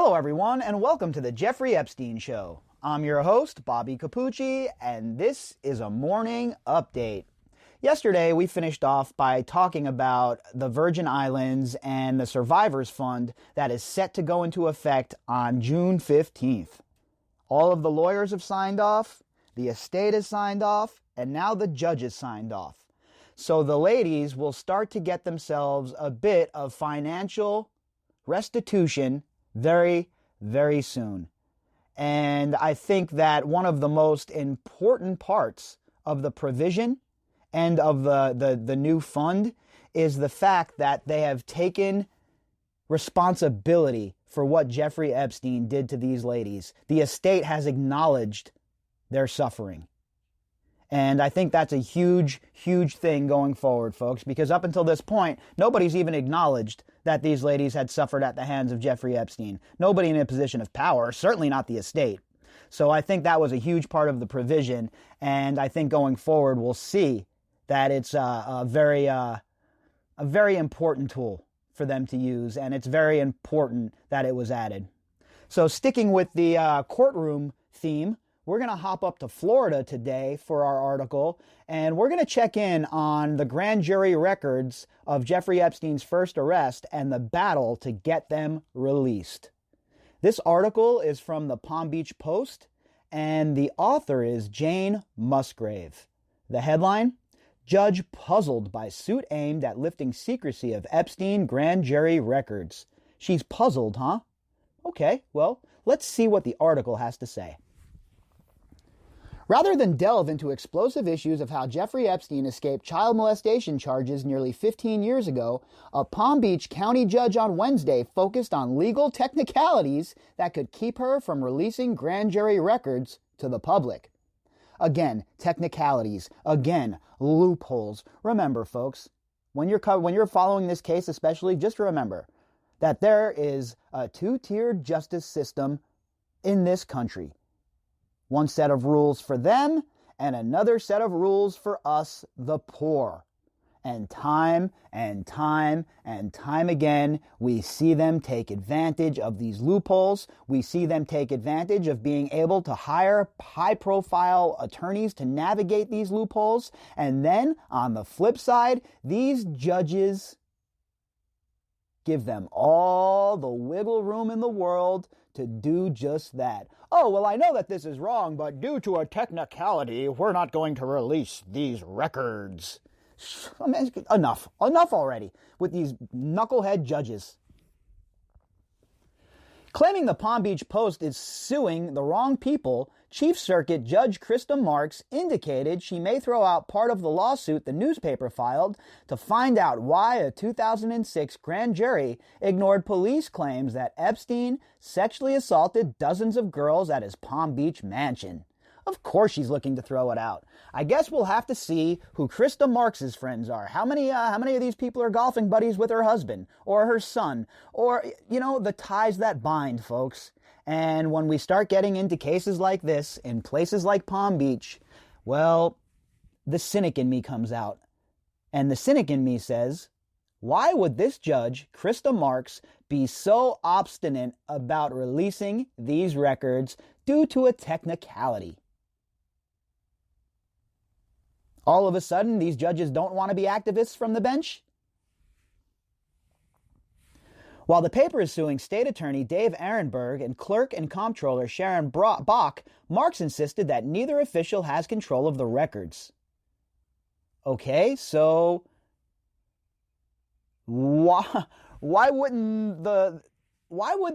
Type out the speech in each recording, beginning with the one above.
Hello, everyone, and welcome to the Jeffrey Epstein Show. I'm your host, Bobbycapucci, and this is a morning update. Yesterday, we finished off by talking about the Virgin Islands and the Survivors Fund that is set to go into effect on June 15th. All of the lawyers have signed off, the estate has signed off, and now the judges signed off. So the ladies will start to get themselves a bit of financial restitution very, very soon. And I think that one of the most important parts of the provision and of the new fund is the fact that they have taken responsibility for what Jeffrey Epstein did to these ladies. The estate has acknowledged their suffering. And I think that's a huge, huge thing going forward, folks, because up until this point, nobody's even acknowledged that these ladies had suffered at the hands of Jeffrey Epstein. Nobody in a position of power, certainly not the estate. So I think that was a huge part of the provision, and I think going forward we'll see that it's a very important tool for them to use, and it's very important that it was added. So sticking with the courtroom theme, we're going to hop up to Florida today for our article, and we're going to check in on the grand jury records of Jeffrey Epstein's first arrest and the battle to get them released. This article is from the Palm Beach Post, and the author is Jane Musgrave. The headline, Judge Puzzled by Suit Aimed at Lifting Secrecy of Epstein Grand Jury Records. She's puzzled, huh? Okay, well, let's see what the article has to say. Rather than delve into explosive issues of how Jeffrey Epstein escaped child molestation charges nearly 15 years ago, a Palm Beach County judge on Wednesday focused on legal technicalities that could keep her from releasing grand jury records to the public. Again, technicalities. Again, loopholes. Remember, folks, when you're following this case especially, just remember that there is a two-tiered justice system in this country. One set of rules for them, and another set of rules for us, the poor. And time again, we see them take advantage of these loopholes. We see them take advantage of being able to hire high-profile attorneys to navigate these loopholes. And then, on the flip side, these judges give them all the wiggle room in the world to do just that. Oh, well, I know that this is wrong, but due to a technicality, we're not going to release these records. I mean, enough already with these knucklehead judges. Claiming the Palm Beach Post is suing the wrong people, Chief Circuit Judge Krista Marks indicated she may throw out part of the lawsuit the newspaper filed to find out why a 2006 grand jury ignored police claims that Epstein sexually assaulted dozens of girls at his Palm Beach mansion. Of course she's looking to throw it out. I guess we'll have to see who Krista Marks' friends are. How many of these people are golfing buddies with her husband or her son? Or, the ties that bind, folks. And when we start getting into cases like this in places like Palm Beach, well, the cynic in me comes out. And the cynic in me says, why would this judge, Krista Marks, be so obstinate about releasing these records due to a technicality? All of a sudden, these judges don't want to be activists from the bench? While the paper is suing State Attorney Dave Ehrenberg and Clerk and Comptroller Sharon Bach, Marks insisted that neither official has control of the records. Okay, so why would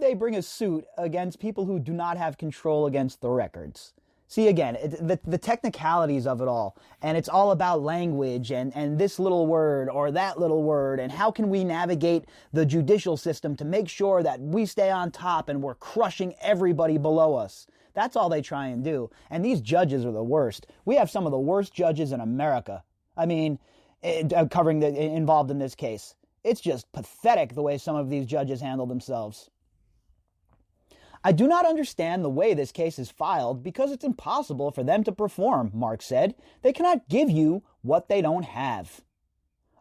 they bring a suit against people who do not have control against the records? See, again, the technicalities of it all, and it's all about language and this little word or that little word, and how can we navigate the judicial system to make sure that we stay on top and we're crushing everybody below us. That's all they try and do. And these judges are the worst. We have some of the worst judges in America. I mean, involved in this case. It's just pathetic the way some of these judges handle themselves. I do not understand the way this case is filed because it's impossible for them to perform, Mark said. They cannot give you what they don't have.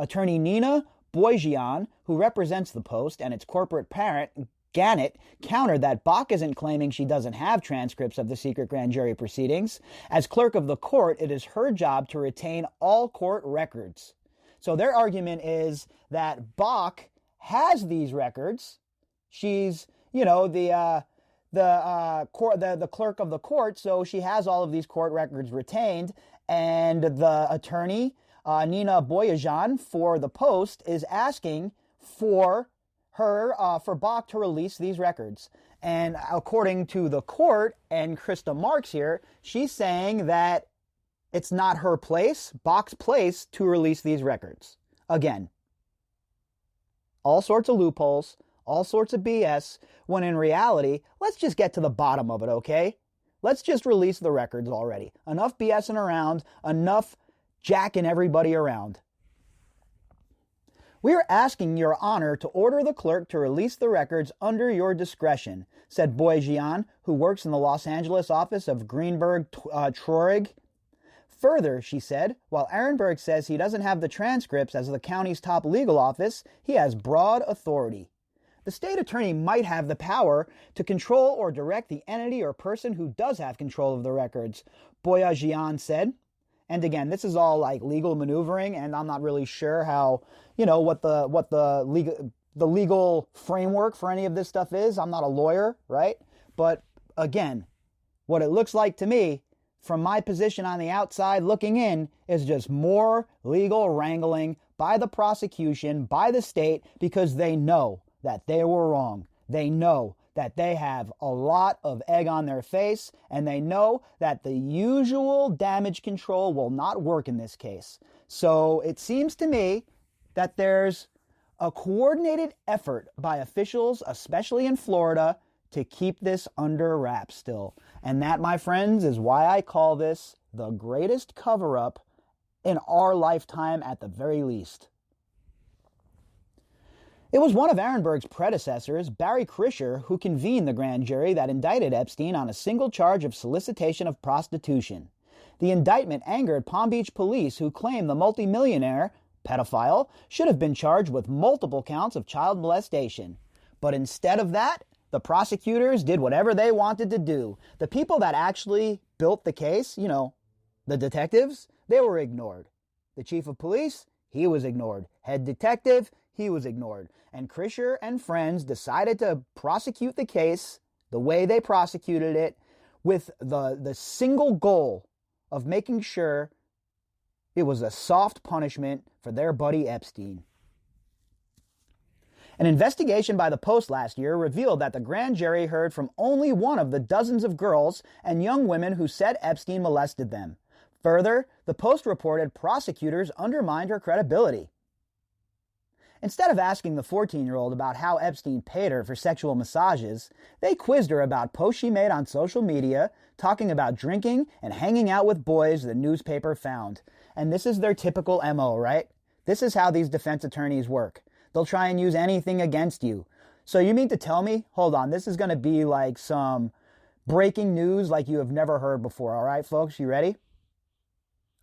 Attorney Nina Boigian, who represents the Post and its corporate parent, Gannett countered that Bach isn't claiming she doesn't have transcripts of the secret grand jury proceedings. As clerk of the court, it is her job to retain all court records. So their argument is that Bach has these records. She's, the clerk of the court, so she has all of these court records retained. And the attorney, Nina Boyajian, for the Post, is asking for Bach to release these records. And according to the court and Krista Marks here, she's saying that it's not her place, Bach's place, to release these records. Again, all sorts of loopholes, all sorts of BS, when in reality, let's just get to the bottom of it, okay? Let's just release the records already. Enough BSing around, enough jacking everybody around. We are asking Your Honor to order the clerk to release the records under your discretion, said Boyajian, who works in the Los Angeles office of Greenberg Traurig. Further, she said, while Ehrenberg says he doesn't have the transcripts as the county's top legal office, he has broad authority. The state attorney might have the power to control or direct the entity or person who does have control of the records, Boyajian said. And again, this is all like legal maneuvering, and I'm not really sure how, what the legal framework for any of this stuff is. I'm not a lawyer, right? But again, what it looks like to me, from my position on the outside looking in, is just more legal wrangling by the prosecution, by the state, because they know that they were wrong. They know that they have a lot of egg on their face, and they know that the usual damage control will not work in this case. So it seems to me that there's a coordinated effort by officials, especially in Florida, to keep this under wraps still. And that, my friends, is why I call this the greatest cover-up in our lifetime at the very least. It was one of Ehrenberg's predecessors, Barry Krischer, who convened the grand jury that indicted Epstein on a single charge of solicitation of prostitution. The indictment angered Palm Beach police, who claimed the multimillionaire pedophile should have been charged with multiple counts of child molestation. But instead of that, the prosecutors did whatever they wanted to do. The people that actually built the case, the detectives, they were ignored. The chief of police, he was ignored. Head detective, he was ignored. And Krischer and friends decided to prosecute the case the way they prosecuted it, with the single goal of making sure it was a soft punishment for their buddy Epstein. An investigation by the Post last year revealed that the grand jury heard from only one of the dozens of girls and young women who said Epstein molested them. Further, the Post reported prosecutors undermined her credibility. Instead of asking the 14-year-old about how Epstein paid her for sexual massages, they quizzed her about posts she made on social media, talking about drinking and hanging out with boys the newspaper found. And this is their typical MO, right? This is how these defense attorneys work. They'll try and use anything against you. So you mean to tell me, hold on, this is going to be like some breaking news like you have never heard before, all right, folks? You ready?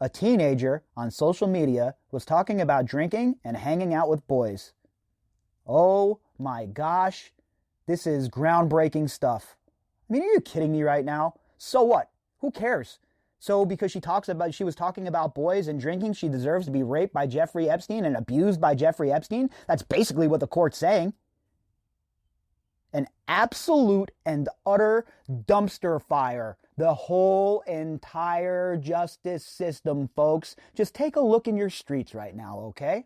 A teenager on social media was talking about drinking and hanging out with boys. Oh my gosh, this is groundbreaking stuff. I mean, are you kidding me right now? So what? Who cares? So because she was talking about boys and drinking, she deserves to be raped by Jeffrey Epstein and abused by Jeffrey Epstein? That's basically what the court's saying. An absolute and utter dumpster fire. The whole entire justice system, folks. Just take a look in your streets right now, okay?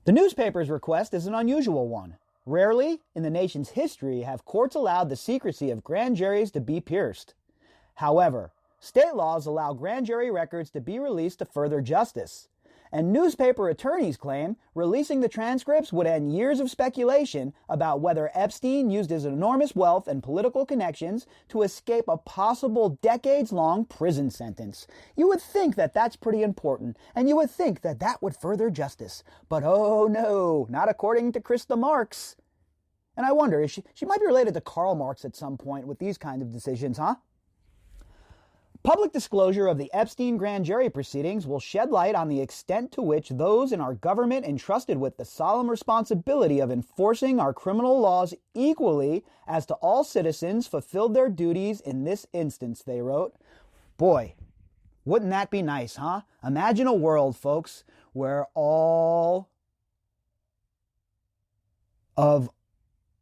The newspaper's request is an unusual one. Rarely in the nation's history have courts allowed the secrecy of grand juries to be pierced. However, state laws allow grand jury records to be released to further justice. And newspaper attorneys claim releasing the transcripts would end years of speculation about whether Epstein used his enormous wealth and political connections to escape a possible decades-long prison sentence. You would think that that's pretty important, and you would think that that would further justice. But oh no, not according to Krista Marks. And I wonder, she might be related to Karl Marx at some point with these kinds of decisions, huh? Public disclosure of the Epstein grand jury proceedings will shed light on the extent to which those in our government entrusted with the solemn responsibility of enforcing our criminal laws equally as to all citizens fulfilled their duties in this instance, they wrote. Boy, wouldn't that be nice, huh? Imagine a world, folks, where all of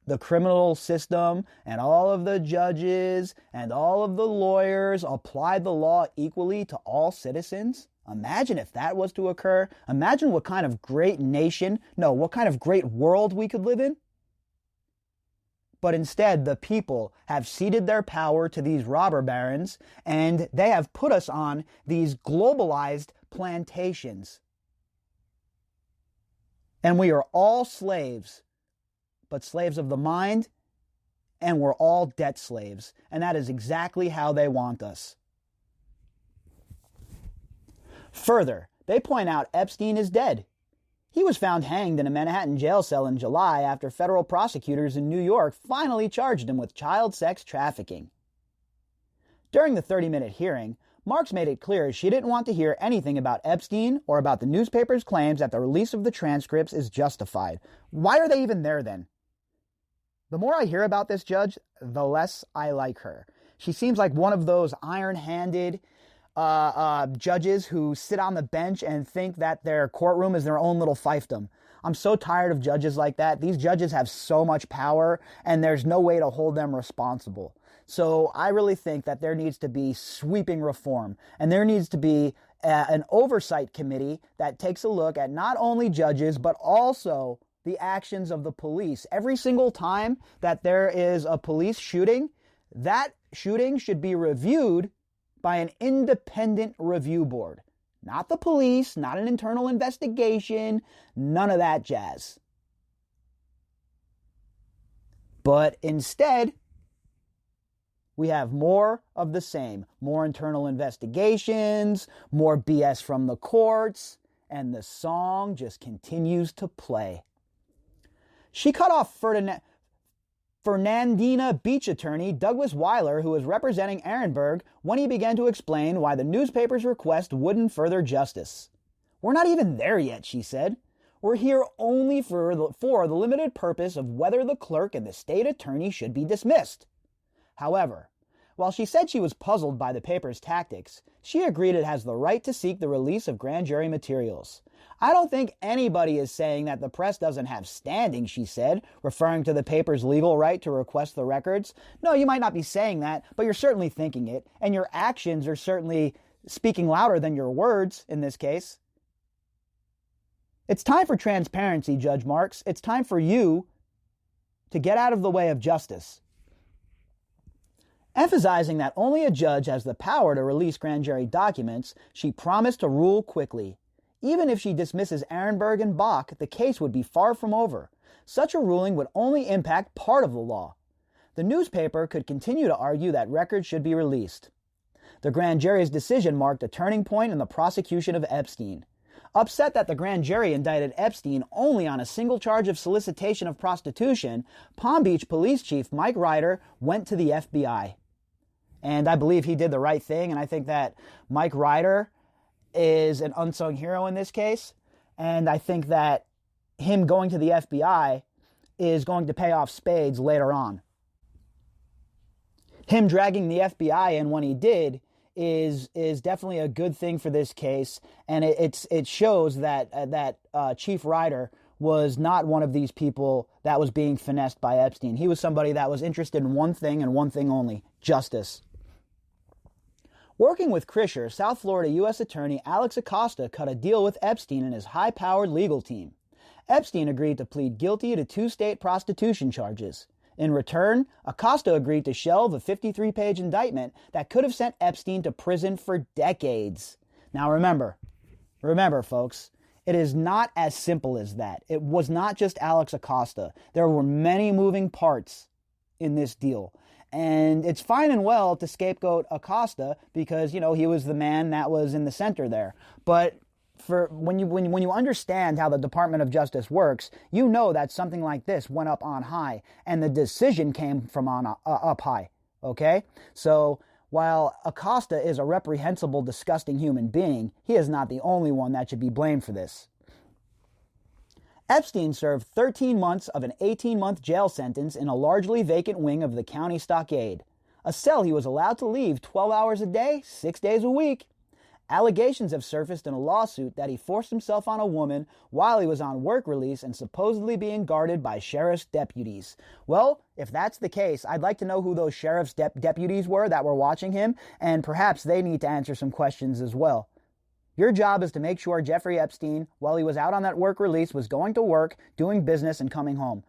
the criminal system and all of the judges and all of the lawyers applied the law equally to all citizens. Imagine if that was to occur. Imagine what kind of great what kind of great world we could live in. But instead, the people have ceded their power to these robber barons, and they have put us on these globalized plantations. And we are all slaves, but slaves of the mind, and we're all debt slaves. And that is exactly how they want us. Further, they point out Epstein is dead. He was found hanged in a Manhattan jail cell in July after federal prosecutors in New York finally charged him with child sex trafficking. During the 30-minute hearing, Marks made it clear she didn't want to hear anything about Epstein or about the newspaper's claims that the release of the transcripts is justified. Why are they even there then? The more I hear about this judge, the less I like her. She seems like one of those iron-handed judges who sit on the bench and think that their courtroom is their own little fiefdom. I'm so tired of judges like that. These judges have so much power, and there's no way to hold them responsible. So I really think that there needs to be sweeping reform, and there needs to be an oversight committee that takes a look at not only judges, but also the actions of the police. Every single time that there is a police shooting, that shooting should be reviewed by an independent review board. Not the police, not an internal investigation, none of that jazz. But instead, we have more of the same. More internal investigations, more BS from the courts, and the song just continues to play. She cut off Fernandina Beach attorney Douglas Weiler, who was representing Ehrenberg, when he began to explain why the newspaper's request wouldn't further justice. "We're not even there yet," she said. "We're here only for the limited purpose of whether the clerk and the state attorney should be dismissed." However, while she said she was puzzled by the paper's tactics, she agreed it has the right to seek the release of grand jury materials. "I don't think anybody is saying that the press doesn't have standing," she said, referring to the paper's legal right to request the records. "No, you might not be saying that, but you're certainly thinking it, and your actions are certainly speaking louder than your words in this case." It's time for transparency, Judge Marks. It's time for you to get out of the way of justice. Emphasizing that only a judge has the power to release grand jury documents, she promised to rule quickly. Even if she dismisses Ehrenberg and Bach, the case would be far from over. Such a ruling would only impact part of the law. The newspaper could continue to argue that records should be released. The grand jury's decision marked a turning point in the prosecution of Epstein. Upset that the grand jury indicted Epstein only on a single charge of solicitation of prostitution, Palm Beach Police Chief Mike Ryder went to the FBI. And I believe he did the right thing, and I think that Mike Ryder is an unsung hero in this case, and I think that him going to the FBI is going to pay off spades later on. Him dragging the FBI in when he did is definitely a good thing for this case, and it shows that Chief Ryder was not one of these people that was being finessed by Epstein. He was somebody that was interested in one thing and one thing only: justice. Working with Krischer, South Florida U.S. Attorney Alex Acosta cut a deal with Epstein and his high-powered legal team. Epstein agreed to plead guilty to 2 state prostitution charges. In return, Acosta agreed to shelve a 53-page indictment that could have sent Epstein to prison for decades. Now remember, folks, it is not as simple as that. It was not just Alex Acosta. There were many moving parts in this deal. And it's fine and well to scapegoat Acosta because, he was the man that was in the center there. But for when you understand how the Department of Justice works, you know that something like this went up on high, and the decision came from up high. Okay? So While Acosta is a reprehensible, disgusting human being, he is not the only one that should be blamed for this. Epstein served 13 months of an 18-month jail sentence in a largely vacant wing of the county stockade, a cell he was allowed to leave 12 hours a day, 6 days a week. Allegations have surfaced in a lawsuit that he forced himself on a woman while he was on work release and supposedly being guarded by sheriff's deputies. Well, if that's the case, I'd like to know who those sheriff's deputies were that were watching him, and perhaps they need to answer some questions as well. Your job is to make sure Jeffrey Epstein, while he was out on that work release, was going to work, doing business, and coming home.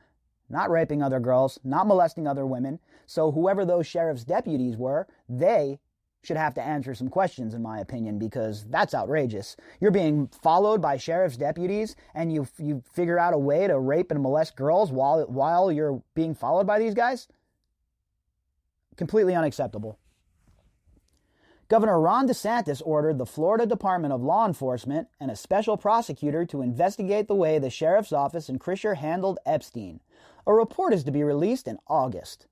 Not raping other girls, not molesting other women. So whoever those sheriff's deputies were, they should have to answer some questions, in my opinion, because that's outrageous. You're being followed by sheriff's deputies, and you figure out a way to rape and molest girls while you're being followed by these guys? Completely unacceptable. Governor Ron DeSantis ordered the Florida Department of Law Enforcement and a special prosecutor to investigate the way the sheriff's office in Krisher handled Epstein. A report is to be released in August.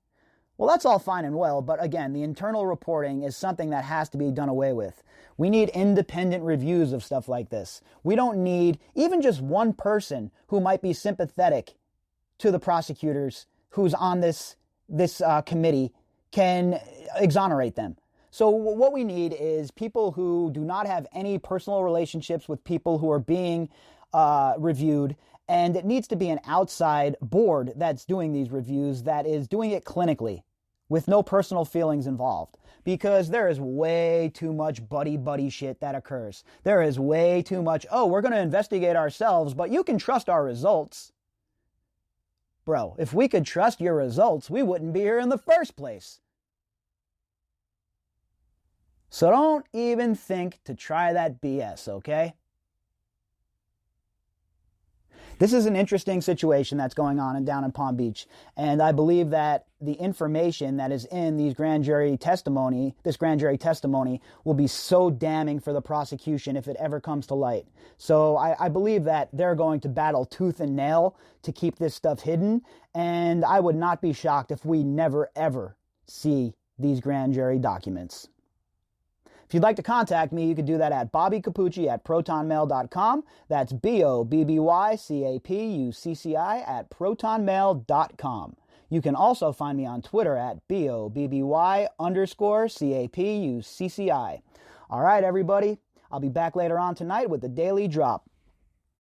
Well, that's all fine and well, but again, the internal reporting is something that has to be done away with. We need independent reviews of stuff like this. We don't need even just one person who might be sympathetic to the prosecutors who's on this committee can exonerate them. So what we need is people who do not have any personal relationships with people who are being reviewed, and it needs to be an outside board that's doing these reviews that is doing it clinically, with no personal feelings involved, because there is way too much buddy shit that occurs. There is way too much, oh, we're going to investigate ourselves, but you can trust our results. Bro, if we could trust your results, we wouldn't be here in the first place. So don't even think to try that BS, okay? This is an interesting situation that's going on down in Palm Beach, and I believe that the information that is in this grand jury testimony will be so damning for the prosecution if it ever comes to light. So I believe that they're going to battle tooth and nail to keep this stuff hidden, and I would not be shocked if we never ever see these grand jury documents. If you'd like to contact me, you can do that at bobbycapucci@protonmail.com. That's BOBBYCAPUCCI@protonmail.com. You can also find me on Twitter at BOBBY_CAPUCCI. All right, everybody. I'll be back later on tonight with the Daily Drop.